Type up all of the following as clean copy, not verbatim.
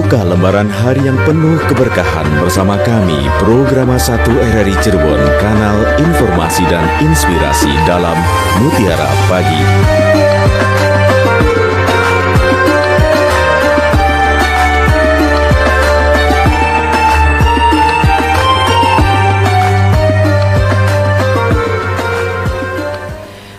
Buka lembaran hari yang penuh keberkahan bersama kami, Programa 1 RRI Cirebon, kanal informasi dan inspirasi dalam Mutiara Pagi.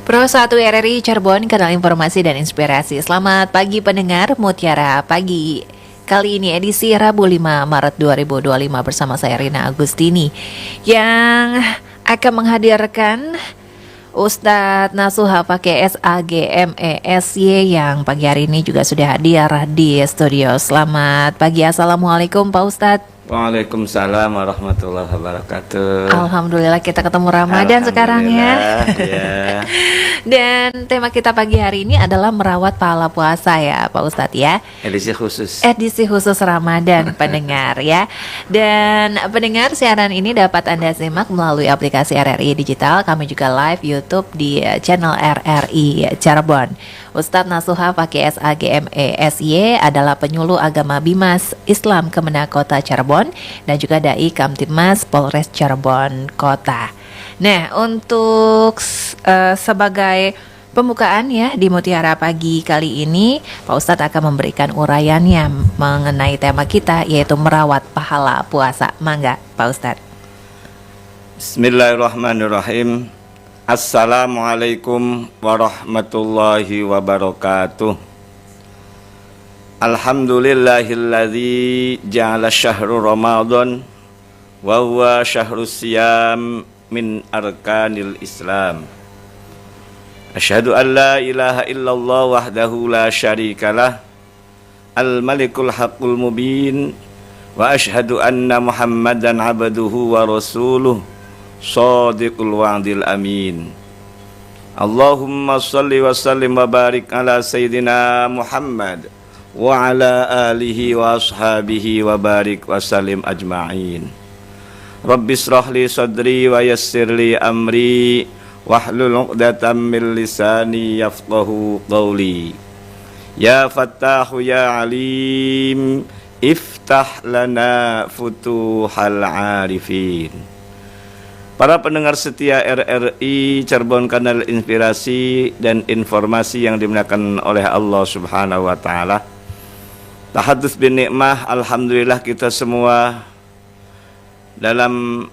Pro 1 RRI Cirebon, kanal informasi dan inspirasi. Selamat pagi pendengar Mutiara Pagi. Kali ini edisi Rabu 5 Maret 2025 bersama saya Rina Agustini yang akan menghadirkan Ustadz Nasuha pakai SAGMESY yang pagi hari ini juga sudah hadir di studio. Selamat pagi, Assalamualaikum Pak Ustadz. Waalaikumsalam warahmatullahi wabarakatuh. Alhamdulillah kita ketemu Ramadan sekarang ya. Ya. Dan tema kita pagi hari ini adalah merawat pahala puasa ya Pak Ustadz ya. Edisi khusus. Edisi khusus Ramadan pendengar ya. Dan pendengar, siaran ini dapat Anda simak melalui aplikasi RRI Digital. Kami juga live YouTube di channel RRI Cirebon. Ustadz Nasuha pakai SAGMESY adalah penyuluh agama Bimas Islam Kemenak Kota Cirebon dan juga Dai Kamtibmas Polres Cirebon Kota. Nah, untuk sebagai pembukaan ya di Mutiara Pagi kali ini, Pak Ustadz akan memberikan uraiannya mengenai tema kita, yaitu merawat pahala puasa. Mangga Pak Ustadz. Bismillahirrahmanirrahim. Assalamualaikum warahmatullahi wabarakatuh. Alhamdulillahilladzi ja'ala syahru Ramadan wa huwa syahrus siyam min arkanil Islam. Asyhadu an la ilaha illallah wahdahu la syarikalah al-malikul haqqul mubin wa asyhadu anna Muhammadan abduhu wa rasuluh shadiqul wa'dil amin. Allahumma salli wa sallim wa barik ala sayyidina Muhammad wa ala alihi wa ashabihi wa barik wa sallim ajma'in. Rabbi israh li sadri wa yassir li amri wahlul 'uqdatam min lisani yafqahu qawli. Ya Fattahu ya Alim, iftah lana futuhal arifin. Para pendengar setia RRI Cirebon, kanal inspirasi dan informasi yang dimuliakan oleh Allah Subhanahu wa taala. Tahadduts bin nikmah, alhamdulillah kita semua dalam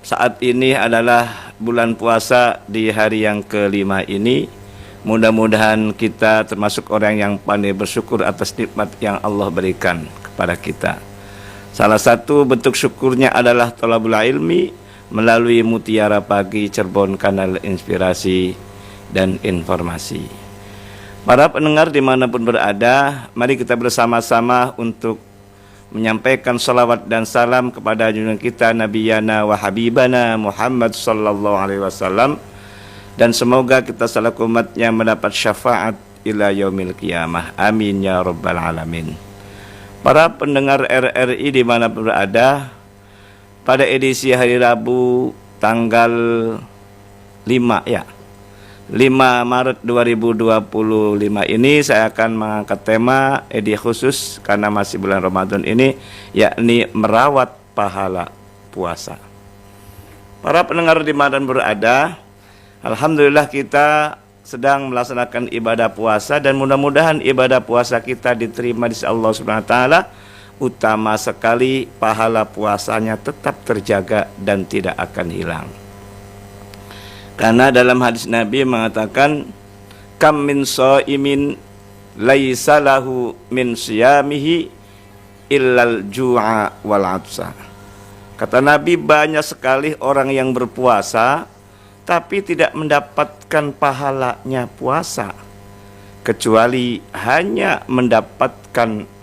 saat ini adalah bulan puasa di hari yang kelima ini. Mudah-mudahan kita termasuk orang yang pandai bersyukur atas nikmat yang Allah berikan kepada kita. Salah satu bentuk syukurnya adalah thalabul ilmi melalui Mutiara Pagi Cirebon, kanal inspirasi dan informasi. Para pendengar dimanapun berada, mari kita bersama-sama untuk menyampaikan salawat dan salam kepada junjungan kita Nabi Yana wa Habibana Muhammad sallallahu alaihi wasallam, dan semoga kita selaku umatnya mendapat syafaat ila yaumil qiyamah. Amin ya rabbal alamin. Para pendengar RRI dimanapun berada, pada edisi hari Rabu tanggal 5 Maret 2025 ini saya akan mengangkat tema edisi khusus karena masih bulan Ramadan ini, yakni merawat pahala puasa. Para pendengar dimanapun berada, alhamdulillah kita sedang melaksanakan ibadah puasa dan mudah-mudahan ibadah puasa kita diterima di sisi Allah Subhanahu wa taala. Utama sekali pahala puasanya tetap terjaga dan tidak akan hilang. Karena dalam hadis Nabi mengatakan, kam min shaimin laisa lahu min siyamihi illal ju'a wal 'atsa. Kata Nabi, banyak sekali orang yang berpuasa tapi tidak mendapatkan pahalanya puasa, kecuali hanya mendapatkan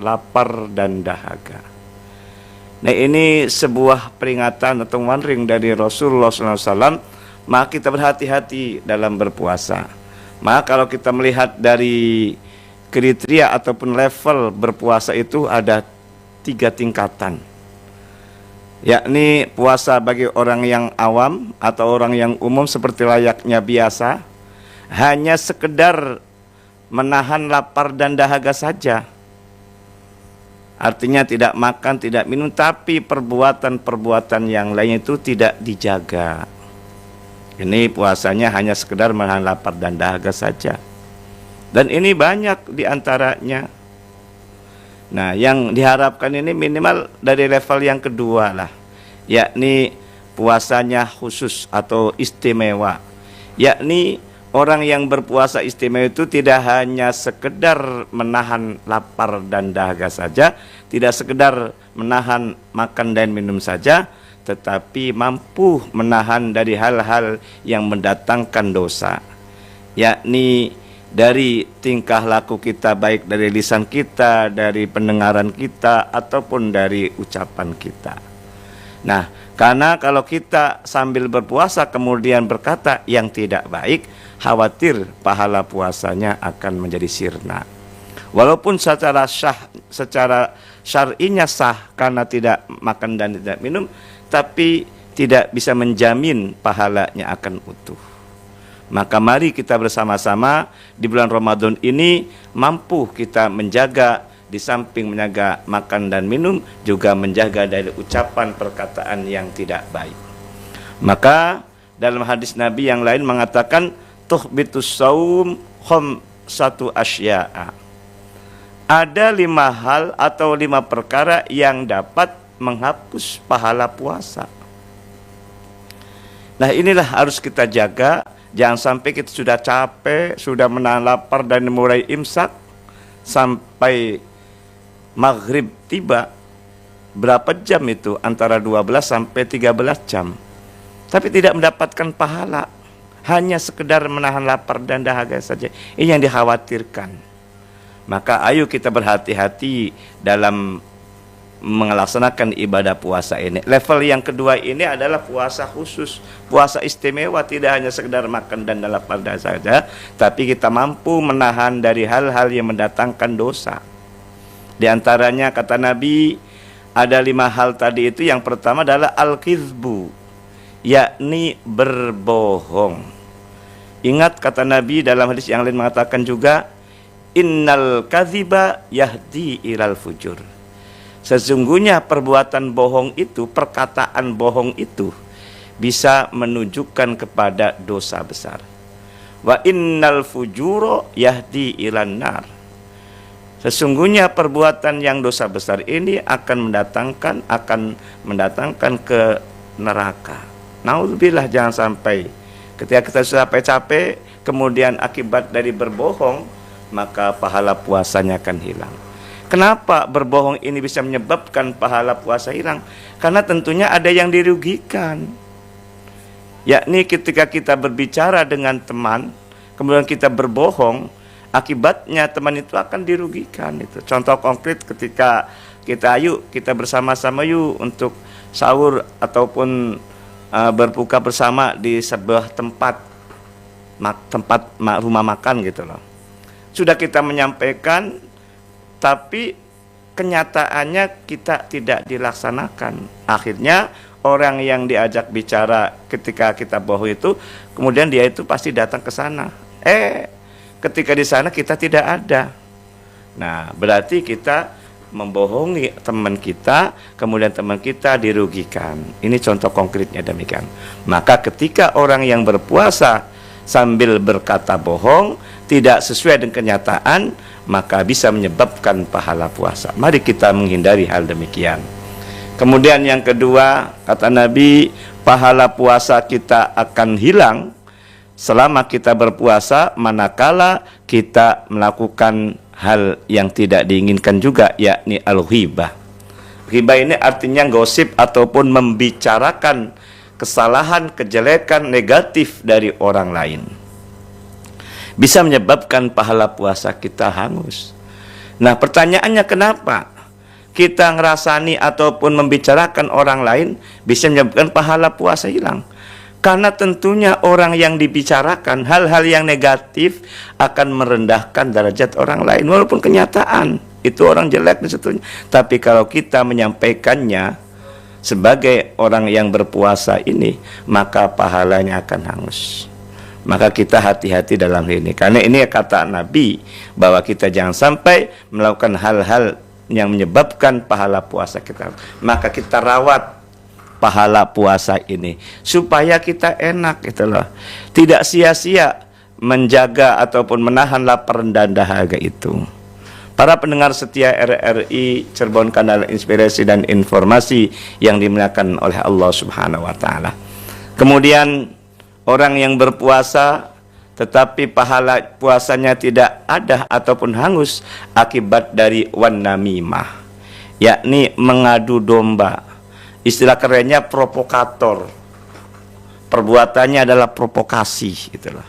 lapar dan dahaga. Nah, ini sebuah peringatan atau warning dari Rasulullah SAW. Maka kita berhati-hati dalam berpuasa. Maka kalau kita melihat dari kriteria ataupun level berpuasa itu ada 3 tingkatan, yakni puasa bagi orang yang awam atau orang yang umum seperti layaknya biasa, hanya sekedar menahan lapar dan dahaga saja. Artinya tidak makan, tidak minum, tapi perbuatan-perbuatan yang lain itu tidak dijaga. Ini puasanya hanya sekedar menahan lapar dan dahaga saja. Dan ini banyak diantaranya. Nah, yang diharapkan ini minimal dari level yang kedua lah, yakni puasanya khusus atau istimewa. Yakni orang yang berpuasa istimewa itu tidak hanya sekedar menahan lapar dan dahaga saja, tidak sekedar menahan makan dan minum saja, tetapi mampu menahan dari hal-hal yang mendatangkan dosa. Yakni dari tingkah laku kita, baik dari lisan kita, dari pendengaran kita, ataupun dari ucapan kita. Nah, karena kalau kita sambil berpuasa kemudian berkata yang tidak baik, khawatir pahala puasanya akan menjadi sirna. Walaupun secara syar'inya sah karena tidak makan dan tidak minum, tapi tidak bisa menjamin pahalanya akan utuh. Maka mari kita bersama-sama di bulan Ramadan ini mampu kita menjaga, di samping menjaga makan dan minum, juga menjaga dari ucapan perkataan yang tidak baik. Maka dalam hadis Nabi yang lain mengatakan tuhbitus saum satu asya'a. Ada 5 hal atau 5 perkara yang dapat menghapus pahala puasa. Nah, inilah harus kita jaga. Jangan sampai kita sudah capek, sudah menahan lapar dan mulai imsak sampai maghrib tiba. Berapa jam itu? Antara 12 sampai 13 jam. Tapi tidak mendapatkan pahala. Hanya sekedar menahan lapar dan dahaga saja. Ini yang dikhawatirkan. Maka ayo kita berhati-hati dalam melaksanakan ibadah puasa ini. Level yang kedua ini adalah puasa khusus, puasa istimewa, tidak hanya sekedar makan dan lapar saja, tapi kita mampu menahan dari hal-hal yang mendatangkan dosa. Di antaranya kata Nabi ada 5 hal tadi itu. Yang pertama adalah al-kizbu, yakni berbohong. Ingat kata Nabi dalam hadis yang lain mengatakan juga, innal kadziba yahdi ilal fujur. Sesungguhnya perbuatan bohong itu, perkataan bohong itu bisa menunjukkan kepada dosa besar. Wa innal fujuro yahdi ilan nar. Sesungguhnya perbuatan yang dosa besar ini akan mendatangkan ke neraka. Naudzubillah, jangan sampai ketika kita sudah capek kemudian akibat dari berbohong, maka pahala puasanya akan hilang. Kenapa berbohong ini bisa menyebabkan pahala puasa hilang? Karena tentunya ada yang dirugikan. Yakni ketika kita berbicara dengan teman, kemudian kita berbohong, akibatnya teman itu akan dirugikan. Itu contoh konkret ketika kita bersama-sama yuk untuk sahur ataupun berbuka bersama di sebuah tempat rumah makan gitu loh. Sudah kita menyampaikan, tapi kenyataannya kita tidak dilaksanakan. Akhirnya orang yang diajak bicara ketika kita bohong itu, kemudian dia itu pasti datang ke sana. Ketika di sana kita tidak ada. Nah, berarti kita membohongi teman kita, kemudian teman kita dirugikan. Ini contoh konkretnya demikian. Maka ketika orang yang berpuasa sambil berkata bohong, tidak sesuai dengan kenyataan, maka bisa menyebabkan pahala puasa. Mari kita menghindari hal demikian. Kemudian yang kedua, kata Nabi, pahala puasa kita akan hilang selama kita berpuasa manakala kita melakukan hal yang tidak diinginkan juga, yakni al-ghibah. Ghibah ini artinya gosip ataupun membicarakan kesalahan, kejelekan, negatif dari orang lain. Bisa menyebabkan pahala puasa kita hangus. Nah, pertanyaannya kenapa kita ngerasani ataupun membicarakan orang lain bisa menyebabkan pahala puasa hilang? Karena tentunya orang yang dibicarakan, hal-hal yang negatif akan merendahkan derajat orang lain. Walaupun kenyataan itu orang jelek dan seterusnya, tapi kalau kita menyampaikannya sebagai orang yang berpuasa ini, maka pahalanya akan hangus. Maka kita hati-hati dalam hal ini. Karena ini kata Nabi bahwa kita jangan sampai melakukan hal-hal yang menyebabkan pahala puasa kita. Maka kita rawat pahala puasa ini supaya kita enak gitu loh. Tidak sia-sia menjaga ataupun menahan lapar dan dahaga itu. Para pendengar setia RRI Cirebon, kanal inspirasi dan informasi yang dimuliakan oleh Allah Subhanahu wa taala. Kemudian orang yang berpuasa tetapi pahala puasanya tidak ada ataupun hangus akibat dari wan namimah, yakni mengadu domba. Istilah kerennya provokator. Perbuatannya adalah provokasi itulah.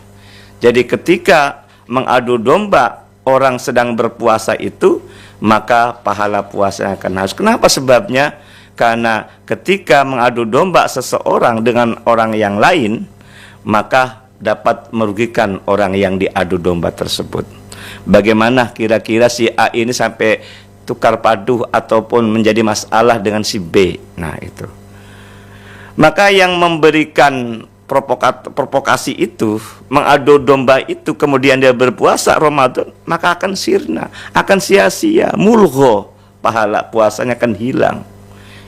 Jadi ketika mengadu domba orang sedang berpuasa itu, maka pahala puasanya akan hangus. Kenapa sebabnya? Karena ketika mengadu domba seseorang dengan orang yang lain, maka dapat merugikan orang yang diadu domba tersebut. Bagaimana kira-kira si A ini sampai tukar paduh ataupun menjadi masalah dengan si B? Nah itu. Maka yang memberikan provokasi itu, mengadu domba itu, kemudian dia berpuasa Ramadan, maka akan sirna, akan sia-sia, mulgho, pahala puasanya akan hilang.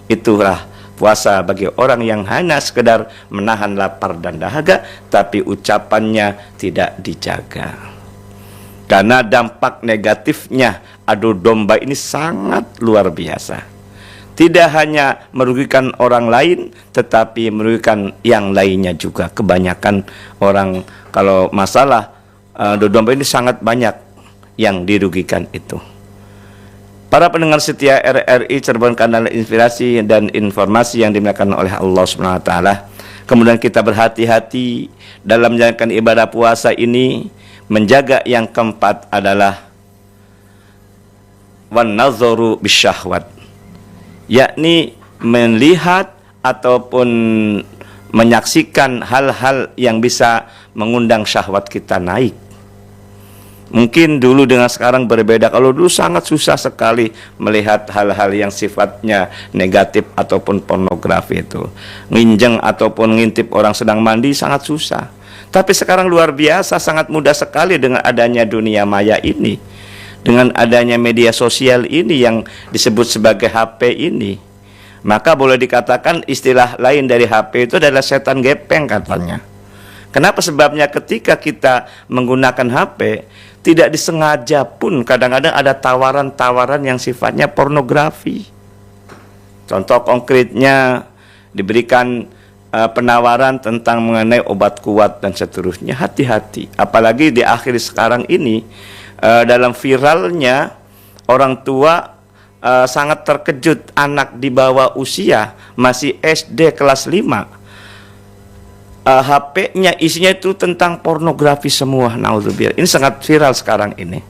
Itulah puasa bagi orang yang hanya sekedar menahan lapar dan dahaga, tapi ucapannya tidak dijaga. Karena dampak negatifnya adu domba ini sangat luar biasa. Tidak hanya merugikan orang lain, tetapi merugikan yang lainnya juga. Kebanyakan orang kalau masalah adu domba ini sangat banyak yang dirugikan itu. Para pendengar setia RRI Cirebon, kanal inspirasi dan informasi yang dimuliakan oleh Allah Subhanahu wa taala. Kemudian kita berhati-hati dalam menjalankan ibadah puasa ini. Menjaga yang keempat adalah wan nazaru bisyahwat, yakni melihat ataupun menyaksikan hal-hal yang bisa mengundang syahwat kita naik. Mungkin dulu dengan sekarang berbeda. Kalau dulu sangat susah sekali melihat hal-hal yang sifatnya negatif ataupun pornografi itu. Nginjeng ataupun ngintip orang sedang mandi sangat susah. Tapi sekarang luar biasa, sangat mudah sekali dengan adanya dunia maya ini. Dengan adanya media sosial ini yang disebut sebagai HP ini. Maka boleh dikatakan istilah lain dari HP itu adalah setan gepeng katanya. Kenapa? Sebabnya ketika kita menggunakan HP, tidak disengaja pun kadang-kadang ada tawaran-tawaran yang sifatnya pornografi. Contoh konkretnya diberikan penawaran tentang mengenai obat kuat dan seterusnya. Hati-hati, apalagi di akhir sekarang ini dalam viralnya orang tua sangat terkejut, anak di bawah usia masih SD kelas 5 HP-nya isinya itu tentang pornografi semua. Naudzubillah, ini sangat viral sekarang ini.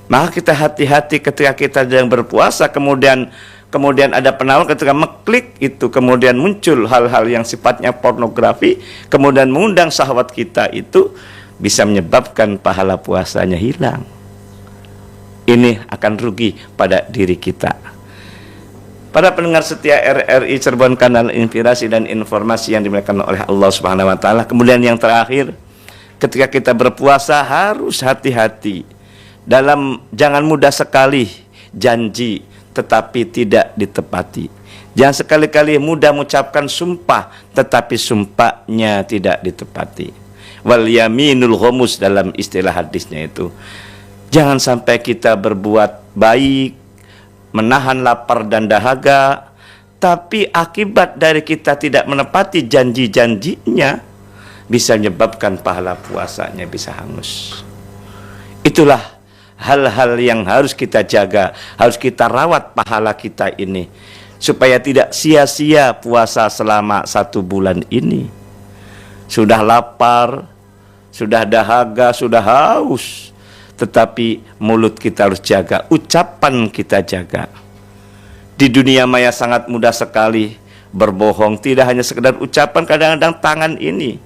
Maka kita hati-hati ketika kita sedang berpuasa, kemudian ada penawaran, ketika mengklik itu kemudian muncul hal-hal yang sifatnya pornografi, kemudian mengundang syahwat kita, itu bisa menyebabkan pahala puasanya hilang. Ini akan rugi pada diri kita. Para pendengar setia RRI Cirebon, kanal inspirasi dan informasi yang dimuliakan oleh Allah Subhanahu wa taala. Kemudian yang terakhir, ketika kita berpuasa harus hati-hati dalam jangan mudah sekali janji tetapi tidak ditepati. Jangan sekali-kali mudah mengucapkan sumpah tetapi sumpahnya tidak ditepati. Wal yaminul ghamus dalam istilah hadisnya itu. Jangan sampai kita berbuat baik, menahan lapar dan dahaga, tapi akibat dari kita tidak menepati janji-janjinya bisa menyebabkan pahala puasanya bisa hangus. Itulah hal-hal yang harus kita jaga, harus kita rawat pahala kita ini, supaya tidak sia-sia puasa selama 1 bulan ini. Sudah lapar, sudah dahaga, sudah haus, tetapi mulut kita harus jaga, ucapan kita jaga. Di dunia maya sangat mudah sekali berbohong. Tidak hanya sekedar ucapan, kadang-kadang tangan ini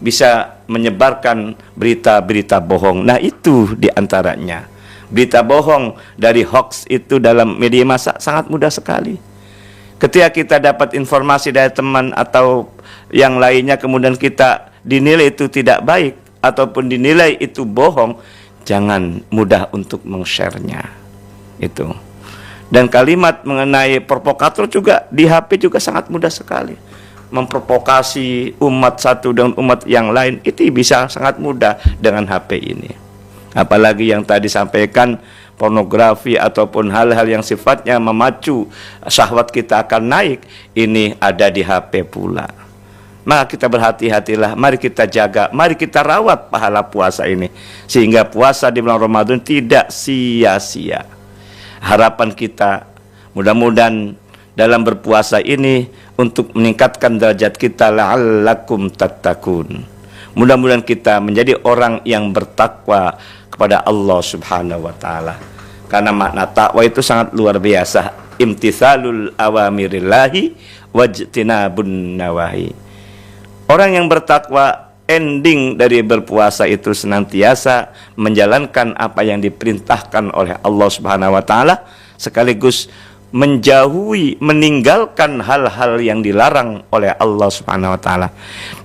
bisa menyebarkan berita-berita bohong. Nah itu diantaranya. Berita bohong dari hoax itu dalam media massa sangat mudah sekali. Ketika kita dapat informasi dari teman atau yang lainnya, kemudian kita dinilai itu tidak baik ataupun dinilai itu bohong, jangan mudah untuk meng-share-nya. Itu. Dan kalimat mengenai provokator juga di HP juga sangat mudah sekali. Memprovokasi umat satu dengan umat yang lain itu bisa sangat mudah dengan HP ini. Apalagi yang tadi sampaikan, pornografi ataupun hal-hal yang sifatnya memacu syahwat kita akan naik, ini ada di HP pula. Maka kita berhati-hatilah, mari kita jaga, mari kita rawat pahala puasa ini, sehingga puasa di bulan Ramadan tidak sia-sia. Harapan kita mudah-mudahan dalam berpuasa ini untuk meningkatkan derajat kita, la'allakum tattaqun. Mudah-mudahan kita menjadi orang yang bertakwa kepada Allah Subhanahu wa taala. Karena makna takwa itu sangat luar biasa. Imtithalul awamirillahi wajtinabun nawahi. Orang yang bertakwa, ending dari berpuasa itu senantiasa menjalankan apa yang diperintahkan oleh Allah Subhanahu wa taala, sekaligus menjauhi, meninggalkan hal-hal yang dilarang oleh Allah Subhanahu wa taala.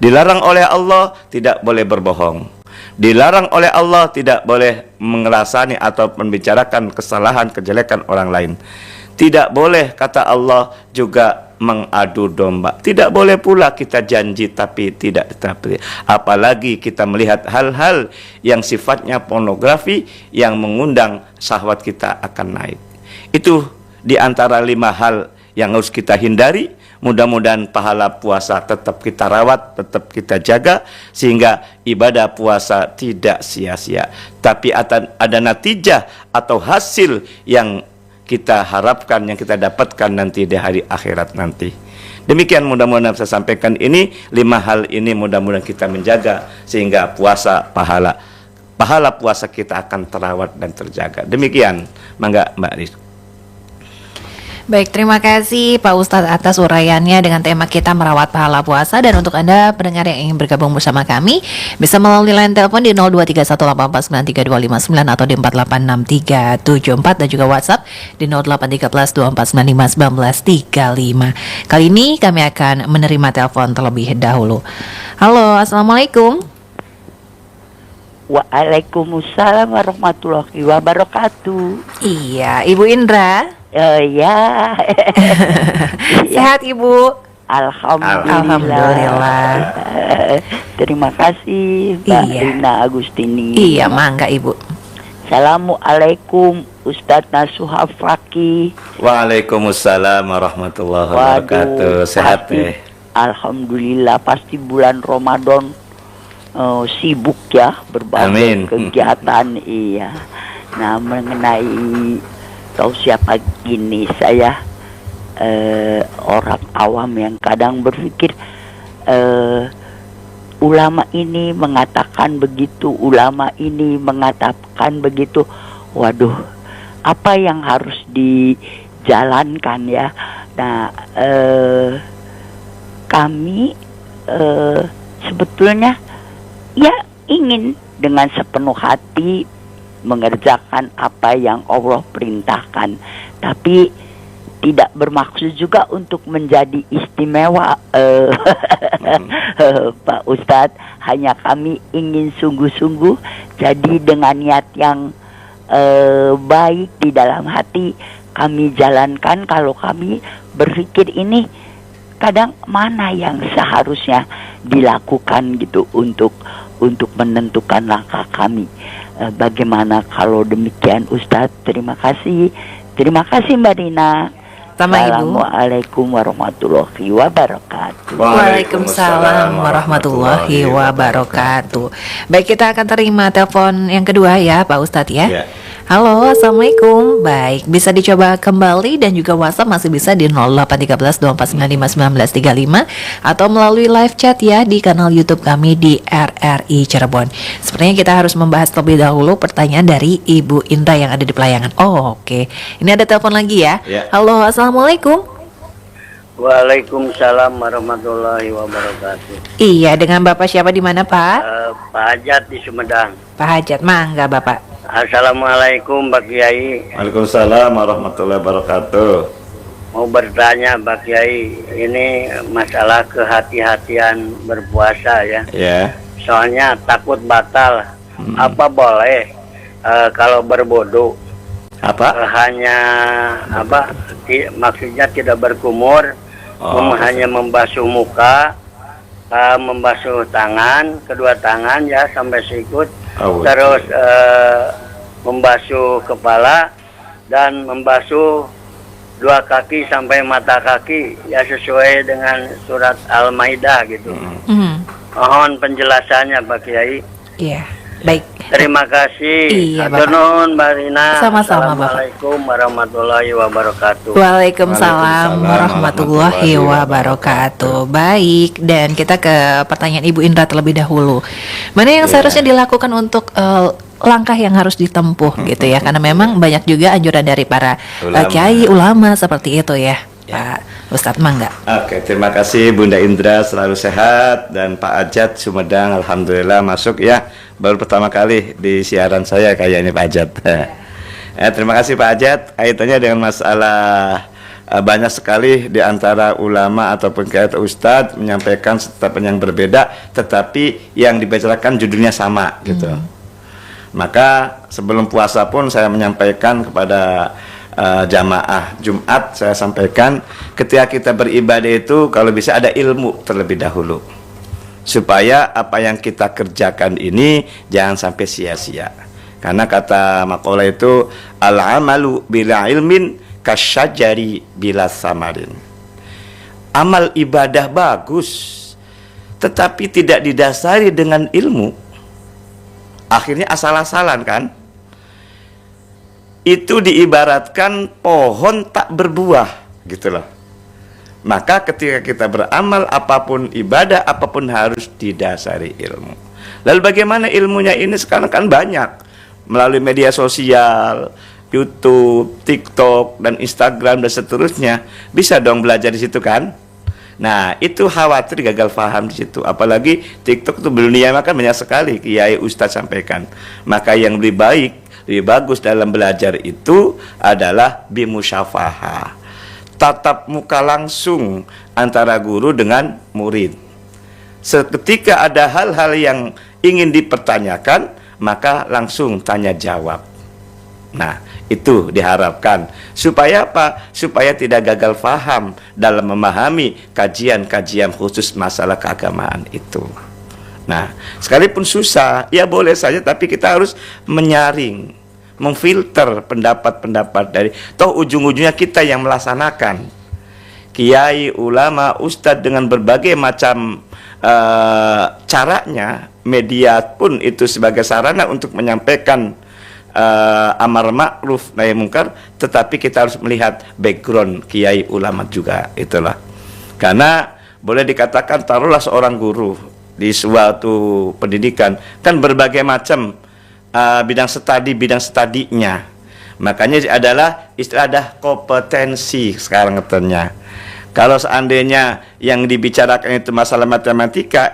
Dilarang oleh Allah tidak boleh berbohong. Dilarang oleh Allah tidak boleh mengerasani atau membicarakan kesalahan, kejelekan orang lain. Tidak boleh, kata Allah, juga mengadu domba. Tidak boleh pula kita janji tapi tidak ditepatin. Apalagi kita melihat hal-hal yang sifatnya pornografi yang mengundang syahwat kita akan naik. Itu di antara 5 hal yang harus kita hindari. Mudah-mudahan pahala puasa tetap kita rawat, tetap kita jaga, sehingga ibadah puasa tidak sia-sia, tapi ada natijah atau hasil yang kita harapkan, yang kita dapatkan nanti di hari akhirat nanti. Demikian mudah-mudahan saya sampaikan ini, 5 hal ini mudah-mudahan kita menjaga, sehingga pahala puasa kita akan terawat dan terjaga. Demikian, mangga Mbak Riz. Baik, terima kasih Pak Ustadz atas uraiannya dengan tema kita merawat pahala puasa. Dan untuk Anda pendengar yang ingin bergabung bersama kami, bisa melalui line telepon di 0231849329 atau di 4863374, dan juga WhatsApp di 081324951935. Kali ini kami akan menerima telepon terlebih dahulu. Halo, Assalamualaikum. Waalaikumsalam warahmatullahi wabarakatuh. Iya, Ibu Indra. Ya. Sehat Ibu? Alhamdulillah. Terima kasih Mbak Rina Agustini. Iya, mangga Ibu. Assalamualaikum Ustadz Nasuha Faki. Waalaikumsalam warahmatullahi wabarakatuh. Sehat pasti, alhamdulillah, pasti bulan Ramadan sibuk ya, berbagai kegiatan. Iya. Nah, mengenai tausiah pagi ini, saya orang awam yang kadang berpikir ulama ini mengatakan begitu, ulama ini mengatakan begitu. Waduh, apa yang harus dijalankan ya? Nah, kami sebetulnya ya ingin dengan sepenuh hati mengerjakan apa yang Allah perintahkan, tapi tidak bermaksud juga untuk menjadi istimewa, Pak Ustadz. Hanya kami ingin sungguh-sungguh, jadi dengan niat yang baik di dalam hati kami jalankan. Kalau kami berpikir ini kadang mana yang seharusnya dilakukan gitu untuk menentukan langkah kami. Bagaimana kalau demikian Ustadz? Terima kasih Mbak Rina. Assalamualaikum warahmatullahi wabarakatuh. Waalaikumsalam warahmatullahi wabarakatuh. Baik, kita akan terima telepon yang kedua ya Pak Ustadz ya. Halo, Assalamualaikum. Baik, bisa dicoba kembali, dan juga WhatsApp masih bisa di 081324951935 atau melalui live chat ya di kanal YouTube kami di RRI Cirebon. Sepertinya kita harus membahas terlebih dahulu pertanyaan dari Ibu Indra yang ada di pelayangan. Oke. Ini ada telepon lagi ya. Halo, Assalamualaikum. Waalaikumsalam warahmatullahi wabarakatuh. Iya, dengan Bapak siapa di mana Pak? Pak Hajat di Sumedang. Pak Hajat, mangga Bapak. Assalamualaikum Pak Kiai. Waalaikumsalam warahmatullahi wabarakatuh. Mau bertanya Pak Kiai, ini masalah kehati-hatian berpuasa ya. Soalnya takut batal. Apa boleh kalau berbodo hanya maksudnya tidak berkumur, hanya membasuh muka, membasuh tangan, kedua tangan ya sampai sikut, terus membasuh kepala dan membasuh dua kaki sampai mata kaki ya sesuai dengan surat Al-Maidah gitu. Mohon penjelasannya Pak Kiai. Iya, baik. Terima kasih. Iya, Bapak. Aturnuhun Mbak Rina. Sama-sama, Bapak. Assalamualaikum warahmatullahi wabarakatuh. Waalaikumsalam warahmatullahi wabarakatuh. Baik, dan kita ke pertanyaan Ibu Indra terlebih dahulu. Mana yang seharusnya dilakukan untuk langkah yang harus ditempuh gitu ya? Karena memang banyak juga anjuran dari para kiai ulama seperti itu ya, Pak Ustadz Mangga. Oke, terima kasih Bunda Indra, selalu sehat, dan Pak Ajat Sumedang, alhamdulillah masuk ya. Baru pertama kali di siaran saya kayaknya Pak Ajat. Terima kasih Pak Ajat. Kaitannya dengan masalah banyak sekali di antara ulama ataupun kiai atau ustadz menyampaikan setiap yang berbeda, tetapi yang dibicarakan judulnya sama gitu. Maka sebelum puasa pun saya menyampaikan kepada jamaah Jumat, saya sampaikan ketika kita beribadah itu kalau bisa ada ilmu terlebih dahulu, supaya apa yang kita kerjakan ini jangan sampai sia-sia. Karena kata maqalah itu al-amalu bila ilmin kasyajari bila samarin. Amal ibadah bagus tetapi tidak didasari dengan ilmu, akhirnya asal-asalan kan. Itu diibaratkan pohon tak berbuah gitu loh. Maka ketika kita beramal apapun, ibadah apapun harus didasari ilmu. Lalu bagaimana ilmunya ini? Sekarang kan banyak melalui media sosial, YouTube, TikTok, dan Instagram dan seterusnya. Bisa dong belajar di situ kan? Nah, itu khawatir gagal paham di situ. Apalagi TikTok itu dunia makan banyak sekali kiai ustadz sampaikan. Maka yang lebih baik, lebih bagus dalam belajar itu adalah bimusyafahah, tatap muka langsung antara guru dengan murid. Seketika ada hal-hal yang ingin dipertanyakan, maka langsung tanya jawab. Nah, itu diharapkan supaya apa? Supaya tidak gagal paham dalam memahami kajian-kajian khusus masalah keagamaan itu. Nah, sekalipun susah, ya boleh saja, tapi kita harus menyaring, memfilter pendapat-pendapat dari, toh ujung-ujungnya kita yang melaksanakan. Kiai, ulama, ustadz dengan berbagai macam caranya, media pun itu sebagai sarana untuk menyampaikan amar ma'ruf nahi mungkar, tetapi kita harus melihat background kiai ulama juga, itulah. Karena boleh dikatakan taruhlah seorang guru di suatu pendidikan kan berbagai macam bidang studinya. Makanya adalah istilah kompetensi sekarang katanya. Kalau seandainya yang dibicarakan itu masalah matematika,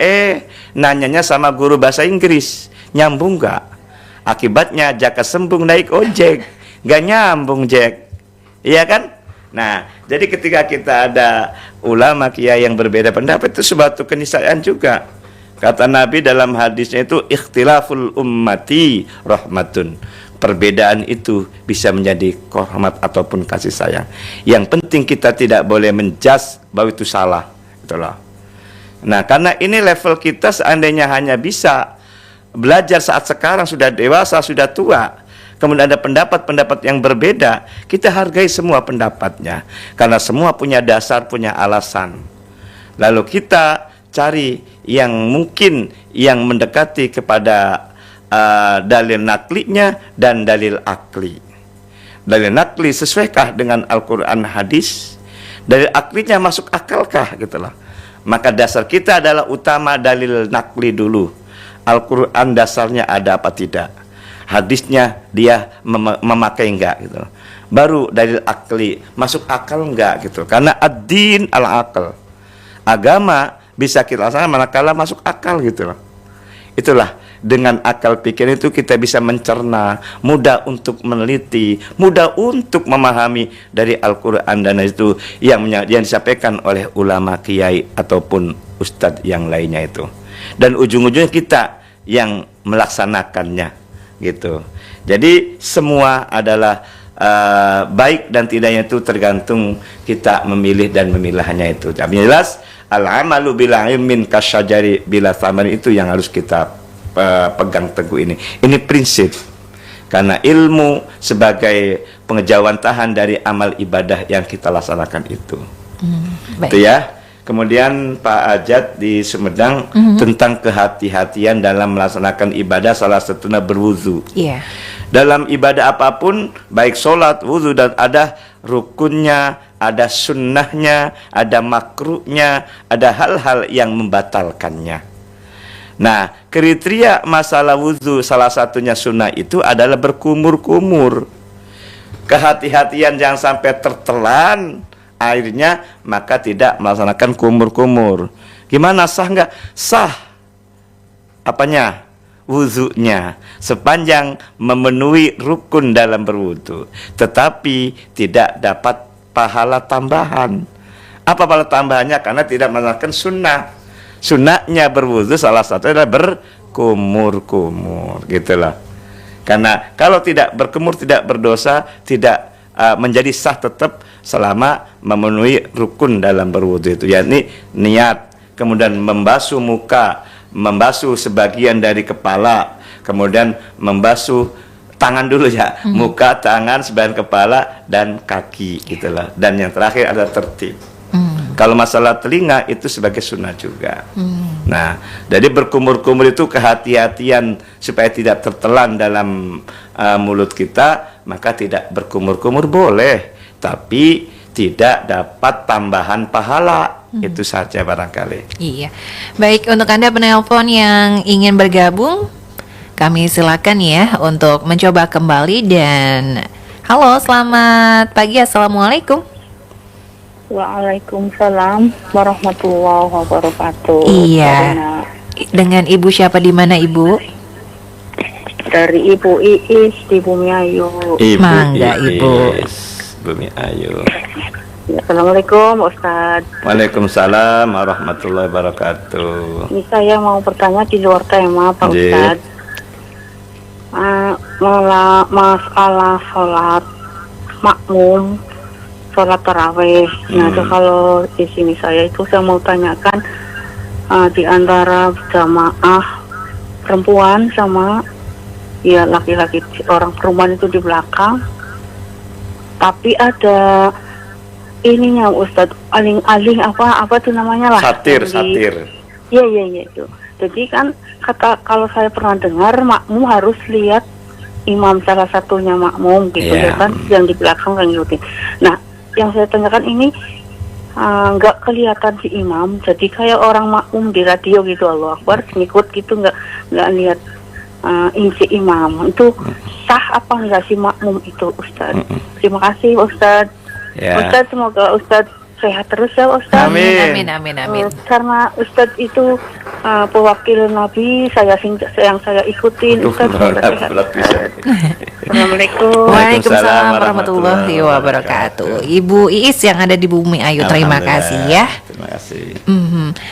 nanyanya sama guru bahasa Inggris, nyambung nggak? Akibatnya jaka sembung naik ojek, nggak nyambung Jack, iya kan? Nah, jadi ketika kita ada ulama kiai yang berbeda pendapat, itu suatu keniscayaan juga. Kata Nabi dalam hadisnya itu, ikhtilaful ummati rahmatun. Perbedaan itu bisa menjadi rahmat ataupun kasih sayang. Yang penting kita tidak boleh menjudge bahwa itu salah. Itulah. Nah, karena ini level kita seandainya hanya bisa belajar saat sekarang sudah dewasa, sudah tua, kemudian ada pendapat-pendapat yang berbeda, kita hargai semua pendapatnya. Karena semua punya dasar, punya alasan. Lalu kita cari yang mungkin yang mendekati kepada dalil naklinya dan dalil akli. Dalil nakli sesuaikah dengan Al-Quran hadis? Dalil aklinya masuk akalkah gitulah. Maka dasar kita adalah utama dalil nakli dulu. Al-Quran dasarnya ada apa tidak, hadisnya dia memakai enggak gitu. Baru dalil akli, masuk akal enggak gitu. Karena ad-din al-aql, agama bisa kita laksanakan manakala masuk akal gitu loh. Itulah, dengan akal pikir itu kita bisa mencerna, mudah untuk meneliti, mudah untuk memahami dari Al-Quran dan itu yang disampaikan oleh ulama, kiai ataupun ustadz yang lainnya itu. Dan ujung-ujungnya kita yang melaksanakannya gitu. Jadi semua adalah baik dan tidaknya itu tergantung kita memilih dan memilahnya itu. Tapi jelas al-amalu bila ilmin kasyajari bila thamar, itu yang harus kita pegang teguh ini. Ini prinsip. Karena ilmu sebagai pengejawantahan dari amal ibadah yang kita laksanakan itu. Baik. Itu ya. Kemudian Pak Ajat di Sumedang tentang kehati-hatian dalam melaksanakan ibadah, salah satunya berwudu. Iya. Dalam ibadah apapun, baik sholat, wudu, dan ada rukunnya, ada sunnahnya, ada makruhnya, ada hal-hal yang membatalkannya. Nah, kriteria masalah wudu salah satunya sunnah itu adalah berkumur-kumur. Kehati-hatian jangan sampai tertelan airnya, maka tidak melaksanakan kumur-kumur. Gimana, sah nggak? Sah. Apanya? Wudunya, sepanjang memenuhi rukun dalam berwudu, tetapi tidak dapat pahala tambahan. Apa pahala tambahannya? Karena tidak melaksanakan sunnah. Sunnahnya berwudu salah satu adalah berkumur-kumur, gitulah. Karena kalau tidak berkumur tidak berdosa, tidak menjadi sah tetap selama memenuhi rukun dalam berwudu itu, yakni niat, kemudian membasuh muka, membasuh sebagian dari kepala, kemudian membasuh tangan dulu ya, muka, tangan, sebagian kepala dan kaki, gitulah. Dan yang terakhir ada tertib. Kalau masalah telinga itu sebagai sunnah juga. Nah, jadi berkumur-kumur itu kehati-hatian supaya tidak tertelan dalam mulut kita, maka tidak berkumur-kumur boleh, tapi tidak dapat tambahan pahala. Itu saja barangkali. Iya. Baik, untuk Anda penelpon yang ingin bergabung, kami silakan ya untuk mencoba kembali. Dan halo, selamat pagi, assalamualaikum. Waalaikumsalam warahmatullahi wabarakatuh. Iya. Dengan Ibu siapa, di mana Ibu? Dari Ibu Iis di Bumi Ayu. Mangga, Ibu. Bumi Ayu. Ya, Assalamualaikum Ustadz. Waalaikumsalam warahmatullahi wabarakatuh. Ini saya mau bertanya di luar tema Pak Ji. Ustadz. Masalah sholat makmum, sholat taraweh. Nah, itu kalau di sini saya mau tanyakan di antara jamaah perempuan sama ya laki-laki, orang perempuan itu di belakang, tapi ada ininya Ustadz, aling-aling apa tuh namanya lah, Satir. Iya itu. Jadi kan kalau saya pernah dengar makmum harus lihat imam, salah satunya makmum gitu ya kan, yang di belakang kan ngikutin. Nah, yang saya tanyakan ini nggak kelihatan si imam, jadi kayak orang makmum di radio gitu, Allahu Akbar ngikut gitu, nggak lihat inci imam. Itu sah apa enggak si makmum itu, Ustadz? Terima kasih Ustadz. Ya. Ustadz, semoga Ustadz sehat terus ya Ustadz. Amin. Amin. Karena Ustadz itu pewakil Nabi, yang saya ikutin. Ustadz, semoga sehat. Assalamualaikum. Waalaikumsalam warahmatullahi wabarakatuh. Ibu Iis yang ada di Bumi Ayu, terima kasih ya. Terima kasih.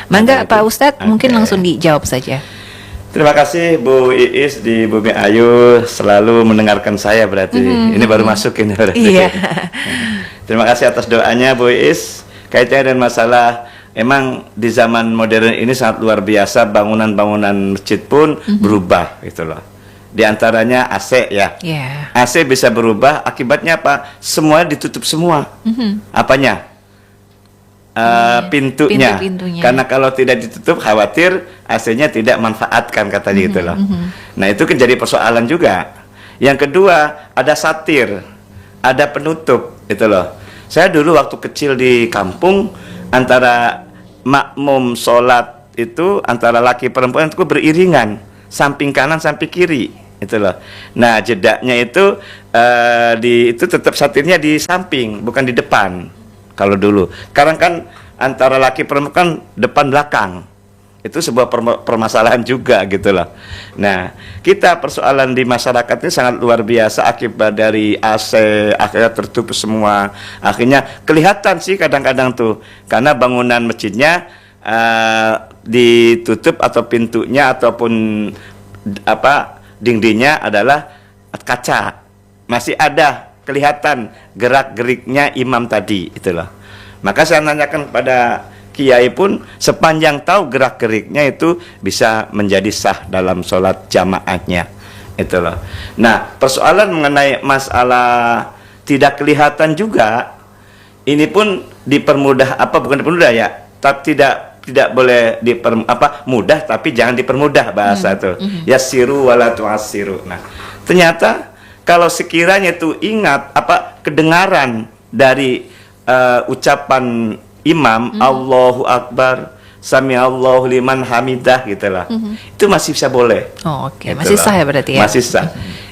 Mangga Pak Ustadz, mungkin langsung dijawab saja. Terima kasih Bu Iis di Bumi Ayu, selalu mendengarkan saya berarti. Ini baru masuk ini berarti. Iya. Terima kasih atas doanya Bu Iis. Kaitannya dengan masalah, emang di zaman modern ini sangat luar biasa, bangunan-bangunan masjid pun berubah gitu loh. Di antaranya AC ya. Yeah. AC bisa berubah, akibatnya apa? Semua ditutup semua. Apanya? Pintunya. Pintu-pintunya. Karena kalau tidak ditutup khawatir AC-nya tidak manfaatkan, katanya gitu loh. Nah, itu kan jadi persoalan juga. Yang kedua, ada satir, ada penutup itu loh. Saya dulu waktu kecil di kampung, antara makmum sholat itu antara laki perempuan itu beriringan, samping kanan samping kiri itu loh. Nah, jedaknya itu itu tetap satirnya di samping, bukan di depan. Kalau dulu, sekarang kan antara laki perempuan kan depan belakang, itu sebuah permasalahan juga gitu loh. Nah, kita persoalan di masyarakat ini sangat luar biasa akibat dari AC, akhirnya tertutup semua. Akhirnya kelihatan sih kadang-kadang tuh, karena bangunan masjidnya ditutup atau pintunya ataupun dindingnya adalah kaca, masih ada kelihatan gerak-geriknya imam tadi, itu loh. Maka saya nanyakan pada kiai pun, sepanjang tahu gerak-geriknya itu bisa menjadi sah dalam sholat jamaahnya, itu loh. Nah, persoalan mengenai masalah tidak kelihatan juga, ini pun dipermudah, bukan dipermudah ya, tapi tidak boleh mudah, tapi jangan dipermudah bahasa itu. Yassiru wala tu'assiru. Nah, ternyata kalau sekiranya itu ingat kedengaran dari ucapan imam, Allahu Akbar, Sami Allahu liman hamidah, gitulah. Itu masih bisa boleh. Oh, oke. Gitu Masih loh. sah ya berarti ya? Masih sah.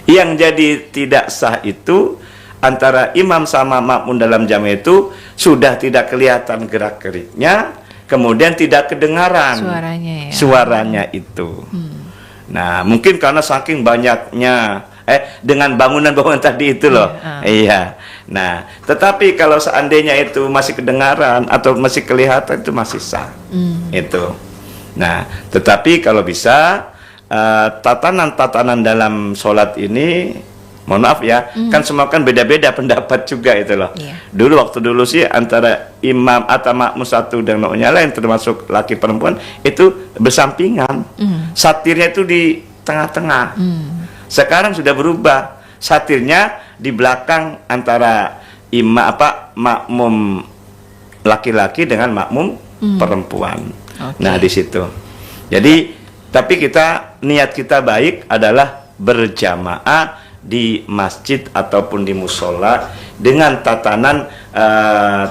Yang jadi tidak sah itu antara imam sama makmum dalam jamaah itu sudah tidak kelihatan gerak-geriknya, kemudian tidak kedengaran Suaranya ya. suaranya itu. Nah, mungkin karena saking banyaknya dengan bangunan-bangunan tadi itu loh. Iya. Nah, tetapi kalau seandainya itu masih kedengaran atau masih kelihatan, itu masih sah. Itu. Nah, tetapi kalau bisa tatanan-tatanan dalam sholat ini, mohon maaf ya, kan semua kan beda-beda pendapat juga itu loh. Waktu dulu sih antara imam atau makmum satu dan makmumnya lain, termasuk laki perempuan, itu bersampingan. Satirnya itu di tengah-tengah. Sekarang sudah berubah, satirnya di belakang antara makmum laki-laki dengan makmum perempuan. Nah, di situ. Jadi, tapi niat kita baik adalah berjamaah di masjid ataupun di musola dengan tatanan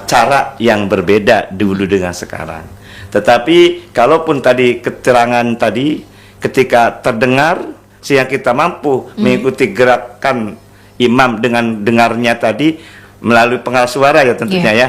cara yang berbeda dulu dengan sekarang. Tetapi kalaupun tadi keterangan tadi ketika terdengar, sehingga kita mampu mengikuti gerakan imam dengan dengarnya tadi melalui pengeras suara ya tentunya ya.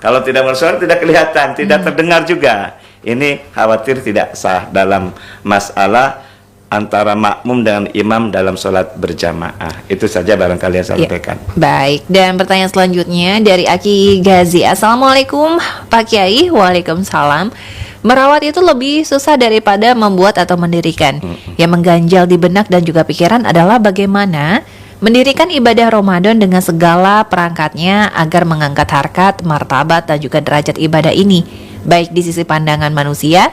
Kalau tidak pengeras suara tidak kelihatan, tidak terdengar juga. Ini khawatir tidak sah dalam masalah antara makmum dengan imam dalam sholat berjamaah. Itu saja barangkali yang saya sampaikan. Baik, dan pertanyaan selanjutnya dari Aki Gazi. Assalamualaikum Pak Kiai. Waalaikumsalam. Merawat itu lebih susah daripada membuat atau mendirikan. Yang mengganjal di benak dan juga pikiran adalah bagaimana mendirikan ibadah Ramadan dengan segala perangkatnya agar mengangkat harkat, martabat, dan juga derajat ibadah ini, baik di sisi pandangan manusia,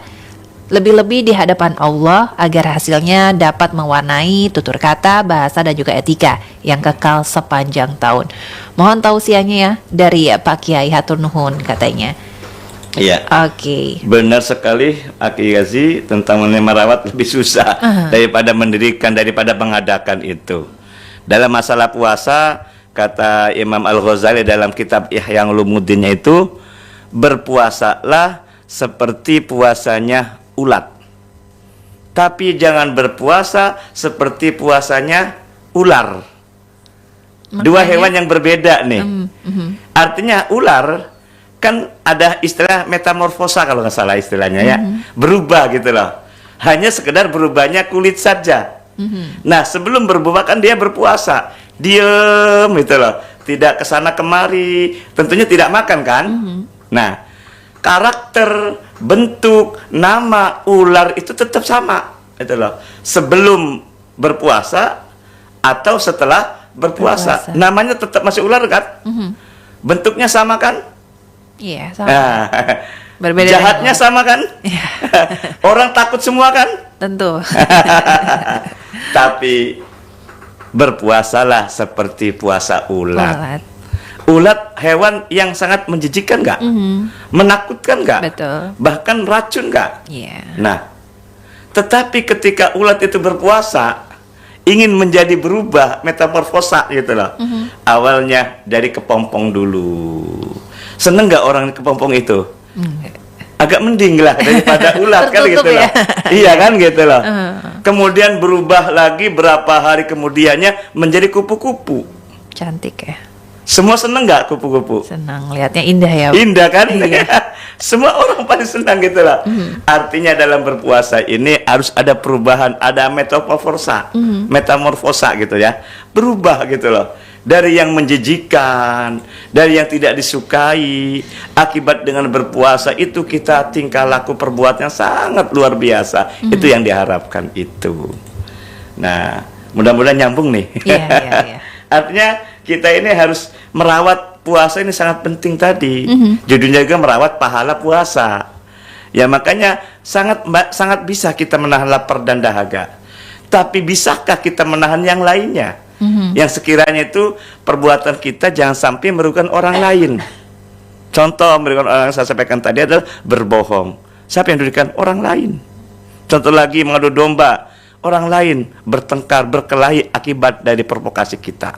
lebih-lebih di hadapan Allah, agar hasilnya dapat mewarnai tutur kata, bahasa, dan juga etika yang kekal sepanjang tahun. Mohon tausiahnya ya dari Pak Kiai, hatur nuhun katanya. Iya. Oke. Benar sekali Aki Gazi, tentang merawat lebih susah daripada mendirikan, daripada mengadakan itu. Dalam masalah puasa, kata Imam Al-Ghazali dalam kitab Ihya Ulumuddinnya itu, berpuasalah seperti puasanya ulat, tapi jangan berpuasa seperti puasanya ular. Dua hewan yang berbeda nih. Artinya ular kan ada istilah metamorfosa kalau nggak salah istilahnya ya, berubah gitu loh. Hanya sekedar berubahnya kulit saja. Nah, sebelum berubah kan dia berpuasa, diem gitu loh, tidak kesana kemari, tentunya tidak makan kan. Nah, karakter, bentuk, nama ular itu tetap sama itu loh, sebelum berpuasa atau setelah berpuasa. Namanya tetap masih ular kan. Bentuknya sama kan. Iya, sama. Nah, berbeda. Jahatnya sama kan? Orang takut semua kan? Tentu. Tapi berpuasalah seperti puasa ulat. Ulat hewan yang sangat menjijikkan nggak? Menakutkan nggak? Betul. Bahkan racun nggak? Iya. Nah, tetapi ketika ulat itu berpuasa, ingin menjadi berubah, metamorfosa gitu loh. Awalnya dari kepompong dulu. Seneng nggak orang kepompong itu? Agak mending lah daripada ulat kan gitu loh. Iya kan gitu loh. Kemudian berubah lagi berapa hari kemudiannya menjadi kupu-kupu. Cantik ya. Semua seneng nggak kupu-kupu? Senang, lihatnya indah ya. Indah kan? Iya. Semua orang paling senang gitu loh. Artinya dalam berpuasa ini harus ada perubahan, ada metamorfosa, metamorfosa gitu ya. Berubah gitu loh. Dari yang menjijikan, dari yang tidak disukai, akibat dengan berpuasa itu kita tingkah laku perbuatan yang sangat luar biasa. Itu yang diharapkan itu. Nah, mudah-mudahan nyambung nih. Iya. Artinya kita ini harus merawat puasa ini sangat penting tadi. Judulnya juga merawat pahala puasa. Ya makanya sangat bisa kita menahan lapar dan dahaga. Tapi bisakah kita menahan yang lainnya? Yang sekiranya itu perbuatan kita jangan sampai merugikan orang lain. Contoh merugikan orang yang saya sampaikan tadi adalah berbohong. Siapa yang merugikan? Orang lain. Contoh lagi mengadu domba. Orang lain bertengkar, berkelahi akibat dari provokasi kita.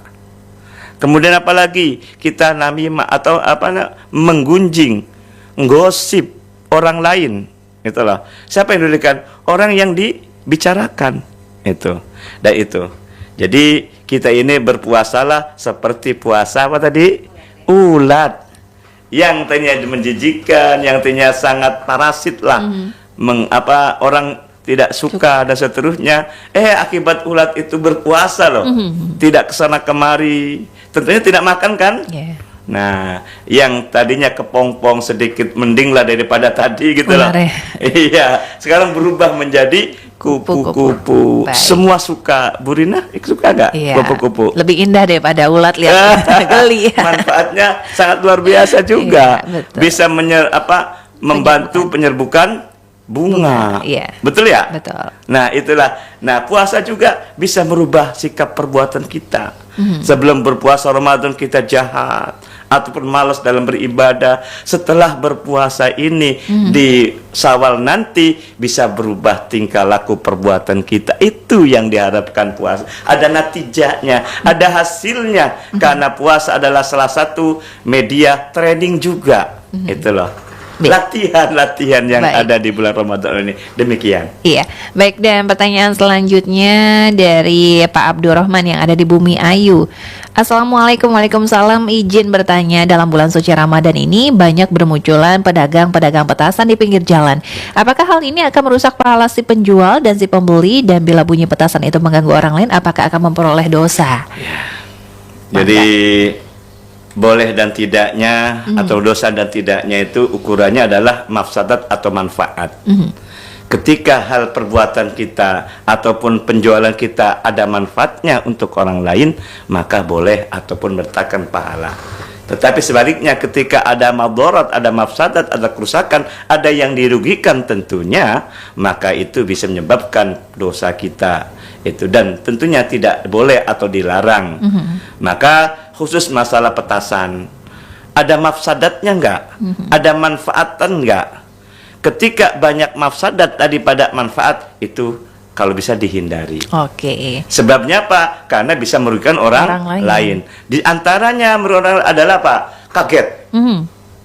Kemudian apalagi kita namimah atau menggunjing, menggosip orang lain. Itulah. Siapa yang merugikan? Orang yang dibicarakan. Itu. Dan itu. Jadi kita ini berpuasalah seperti puasa apa tadi? Ulat. Yang tadinya menjijikan, yang tadinya sangat parasit lah. Orang tidak suka dan seterusnya. Akibat ulat itu berpuasa loh. Tidak kesana kemari. Tentunya tidak makan kan? Yeah. Nah, yang tadinya kepompong sedikit mendinglah daripada tadi gitu loh. Iya, sekarang berubah menjadi kupu-kupu. Semua suka. Bu Rina suka nggak kupu-kupu? Lebih indah daripada ulat, lihat geli. Manfaatnya sangat luar biasa juga. Bisa membantu penyerbukan bunga. Betul ya? Betul. Nah, itulah. Nah, puasa juga bisa merubah sikap perbuatan kita. Sebelum berpuasa Ramadan kita jahat ataupun malas dalam beribadah. Setelah berpuasa ini di Syawal nanti bisa berubah tingkah laku perbuatan kita. Itu yang diharapkan puasa. Ada natijahnya, ada hasilnya. Karena puasa adalah salah satu media training juga. Itu loh. Latihan-latihan yang ada di bulan Ramadan ini. Demikian. Iya. Baik, dan pertanyaan selanjutnya dari Pak Abdurrahman yang ada di Bumi Ayu. Assalamualaikum. Waalaikumsalam. Izin bertanya, dalam bulan suci Ramadan ini banyak bermunculan pedagang-pedagang petasan di pinggir jalan. Apakah hal ini akan merusak pahala si penjual dan si pembeli? Dan bila bunyi petasan itu mengganggu orang lain, apakah akan memperoleh dosa? Jadi boleh dan tidaknya atau dosa dan tidaknya itu ukurannya adalah mafsadat atau manfaat. Ketika hal perbuatan kita ataupun penjualan kita ada manfaatnya untuk orang lain, maka boleh ataupun mendatangkan pahala. Tetapi sebaliknya ketika ada madarat, ada mafsadat, ada kerusakan, ada yang dirugikan tentunya, maka itu bisa menyebabkan dosa kita. Itu dan tentunya tidak boleh atau dilarang. Maka khusus masalah petasan, ada mafsadatnya enggak? Ada manfaatan enggak? Ketika banyak mafsadat daripada manfaat, itu kalau bisa dihindari. Sebabnya apa? Karena bisa merugikan orang lain. Di antaranya merugikan adalah apa? Kaget.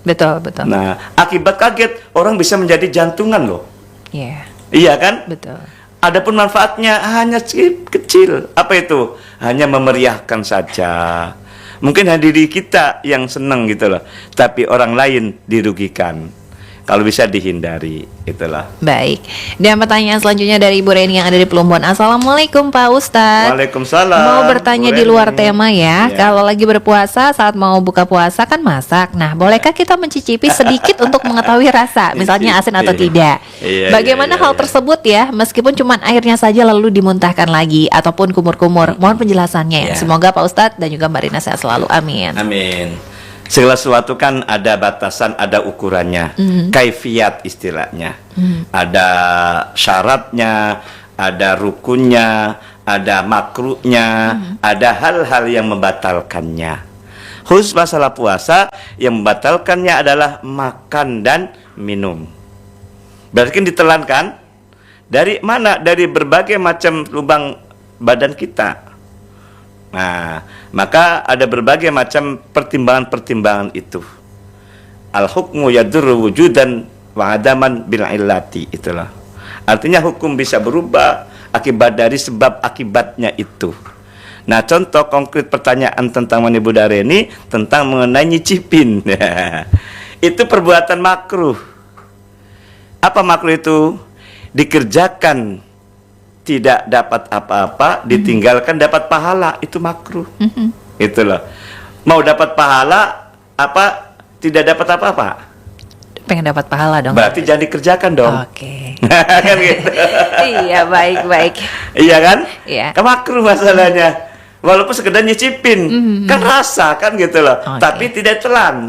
Betul. Nah, akibat kaget orang bisa menjadi jantungan loh. Iya kan? Betul. Adapun manfaatnya hanya kecil. Apa itu? Hanya memeriahkan saja. Mungkin hanya diri kita yang senang gitu loh. Tapi orang lain dirugikan. Kalau bisa dihindari, itulah. Baik. Dan pertanyaan selanjutnya dari Ibu Reni yang ada di Plumbon. Assalamualaikum Pak Ustadz. Waalaikumsalam. Mau bertanya di luar tema ya. Kalau lagi berpuasa, saat mau buka puasa kan masak. Nah, bolehkah kita mencicipi sedikit untuk mengetahui rasa, misalnya asin atau tidak? Bagaimana hal tersebut ya? Meskipun cuma airnya saja lalu dimuntahkan lagi ataupun kumur-kumur. Mohon penjelasannya. Semoga Pak Ustadz dan juga Mbak Rina sehat selalu. Amin. Amin. Segala sesuatu kan ada batasan, ada ukurannya, kaifiat istilahnya. Ada syaratnya, ada rukunnya, ada makruhnya, ada hal-hal yang membatalkannya. Khusus masalah puasa, yang membatalkannya adalah makan dan minum. Berarti ditelankan dari mana? Dari berbagai macam lubang badan kita. Nah, maka ada berbagai macam pertimbangan-pertimbangan itu. Al-hukmu yadurru wujudan wa adaman bil illati, itulah. Artinya hukum bisa berubah akibat dari sebab akibatnya itu. Nah, contoh konkret pertanyaan tentang Ibu Dareni tentang mengenai nyicipin. Itu perbuatan makruh. Apa makruh itu? Dikerjakan tidak dapat apa-apa, ditinggalkan dapat pahala, itu makruh. Itulah. Mau dapat pahala apa tidak dapat apa-apa? Pengen dapat pahala dong. Berarti jangan dikerjakan dong. Kan gitu. Iya, baik. Iya kan? Iya. Makruh masalahnya. walaupun sekedar nyicipin, kan rasa kan gitu loh, Oke. tapi tidak telan.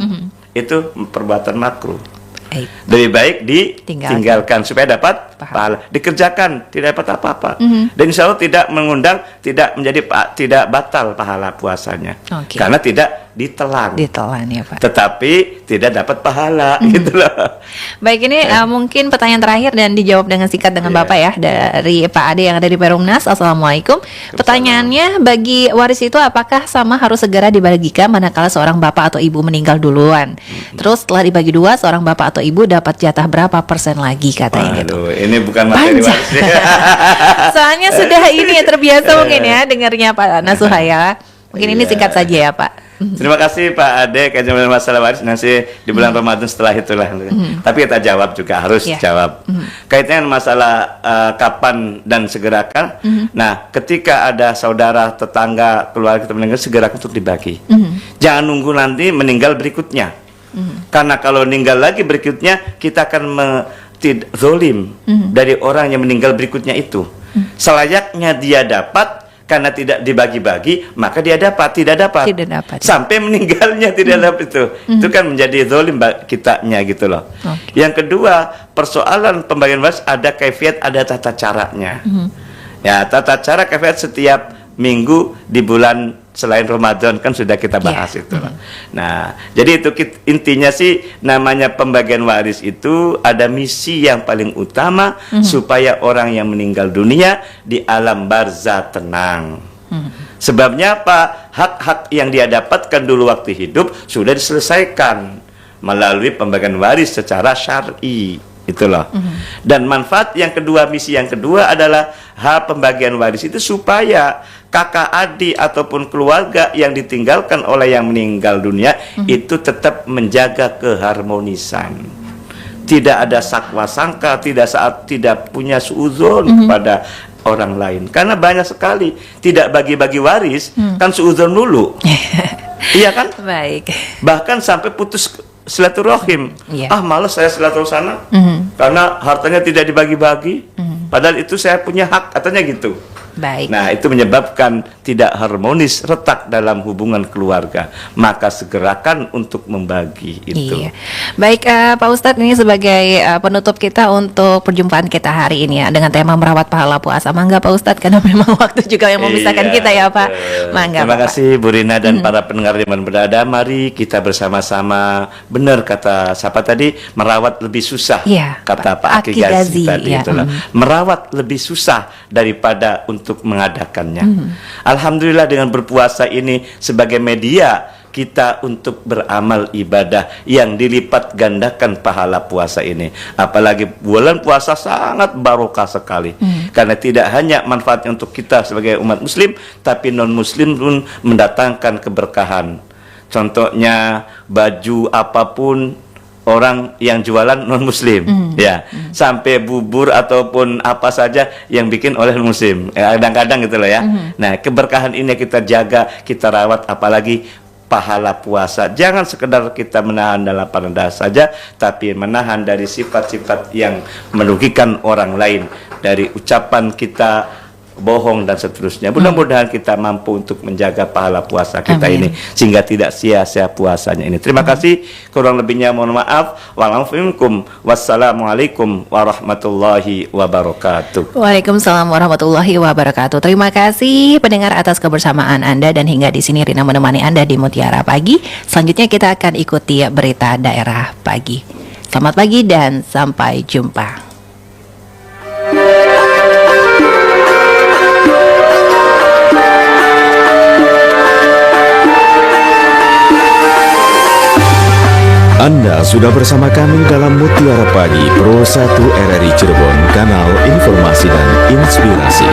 Itu perbuatan makruh. Baik. Lebih baik ditinggalkan supaya dapat Pahala. pahala. Dikerjakan tidak dapat apa-apa. Dan insya Allah tidak mengundang, tidak menjadi tidak batal pahala puasanya. Oke. Karena tidak ditelan. Ditelan ya Pak. Tetapi tidak dapat pahala gitu loh. Baik, ini mungkin pertanyaan terakhir dan dijawab dengan singkat dengan Iya. Bapak ya, dari Pak Ade yang ada di Perumnas. Assalamualaikum. Pertanyaannya, bagi waris itu apakah sama harus segera dibagikan manakala seorang bapak atau ibu meninggal duluan? Terus setelah dibagi dua, seorang bapak atau ibu dapat jatah berapa persen lagi katanya gitu. Waduh, ini bukan materi Panjang. waris. Soalnya sudah ini ya, terbiasa mungkin ya dengarnya Pak Nasuha ya. Mungkin ini Iya. singkat saja ya Pak. Terima kasih Pak Ade, kajian masalah waris nanti di bulan Ramadan setelah itulah. Tapi kita jawab juga, harus Iya. jawab. Kaitannya dengan masalah kapan dan segerakan. Nah, ketika ada saudara, tetangga, keluarga kita meninggal, segera untuk dibagi. Jangan nunggu nanti meninggal berikutnya. Karena kalau meninggal lagi berikutnya, kita akan zolim dari orang yang meninggal berikutnya itu. Selayaknya dia dapat. Karena tidak dibagi-bagi, maka dia tidak dapat. Tidak dapat. Sampai meninggalnya tidak dapat itu. Itu kan menjadi zalim kitanya gitu loh. Oke. Yang kedua, persoalan pembagian waris ada kaifiat, ada tata caranya. Ya, tata cara kaifiat setiap minggu di bulan selain Ramadan kan sudah kita bahas itu. Nah, jadi itu intinya sih, namanya pembagian waris itu ada misi yang paling utama supaya orang yang meninggal dunia di alam barzah tenang. Sebabnya apa? Hak-hak yang dia dapatkan dulu waktu hidup sudah diselesaikan melalui pembagian waris secara syar'i. Itulah. Dan manfaat yang kedua, misi yang kedua adalah hak pembagian waris itu supaya kakak adik ataupun keluarga yang ditinggalkan oleh yang meninggal dunia itu tetap menjaga keharmonisan. Tidak ada sakwa sangka, tidak punya suudzon kepada orang lain. Karena banyak sekali tidak bagi-bagi waris kan suudzon dulu. Iya kan? Baik. Bahkan sampai putus silaturahim. Iya. Malas saya silaturahim sana karena hartanya tidak dibagi-bagi. Padahal itu saya punya hak, katanya gitu. Baik. Nah, itu menyebabkan tidak harmonis, retak dalam hubungan keluarga. Maka segerakan untuk membagi itu. Iya. Baik, Pak Ustadz, ini sebagai penutup kita untuk perjumpaan kita hari ini ya, dengan tema merawat pahala puasa. Mangga Pak Ustadz, karena memang waktu juga yang memisahkan kita ya Pak. Mangga. Terima Bapak. kasih Bu Rina dan para pendengar yang berada. Mari kita bersama-sama, benar kata siapa tadi, merawat lebih susah. Iya, Kata Pak Aki Aki Gazi, Gazi tadi ya. itulah. Merawat lebih susah daripada untuk mengadakannya. Alhamdulillah dengan berpuasa ini sebagai media kita untuk beramal ibadah yang dilipat gandakan pahala puasa ini. Apalagi bulan puasa sangat barokah sekali. Karena tidak hanya manfaatnya untuk kita sebagai umat muslim, tapi non muslim pun mendatangkan keberkahan. Contohnya baju apapun, orang yang jualan non muslim ya, sampai bubur ataupun apa saja yang bikin oleh non muslim kadang-kadang gitu loh ya. Nah, keberkahan ini kita jaga, kita rawat, apalagi pahala puasa. Jangan sekedar kita menahan dalam lapar saja, tapi menahan dari sifat-sifat yang merugikan orang lain, dari ucapan kita bohong dan seterusnya. Mudah-mudahan kita mampu untuk menjaga pahala puasa kita Amin. ini sehingga tidak sia-sia puasanya ini. Terima kasih, kurang lebihnya mohon maaf. Wassalamualaikum warahmatullahi wabarakatuh. Waalaikumsalam warahmatullahi wabarakatuh. Terima kasih pendengar atas kebersamaan Anda, dan hingga di sini Rina menemani Anda di Mutiara Pagi. Selanjutnya kita akan ikuti berita daerah pagi. Selamat pagi dan sampai jumpa. Anda sudah bersama kami dalam Mutiara Pagi Pro 1 RRI Cirebon, kanal informasi dan inspirasi.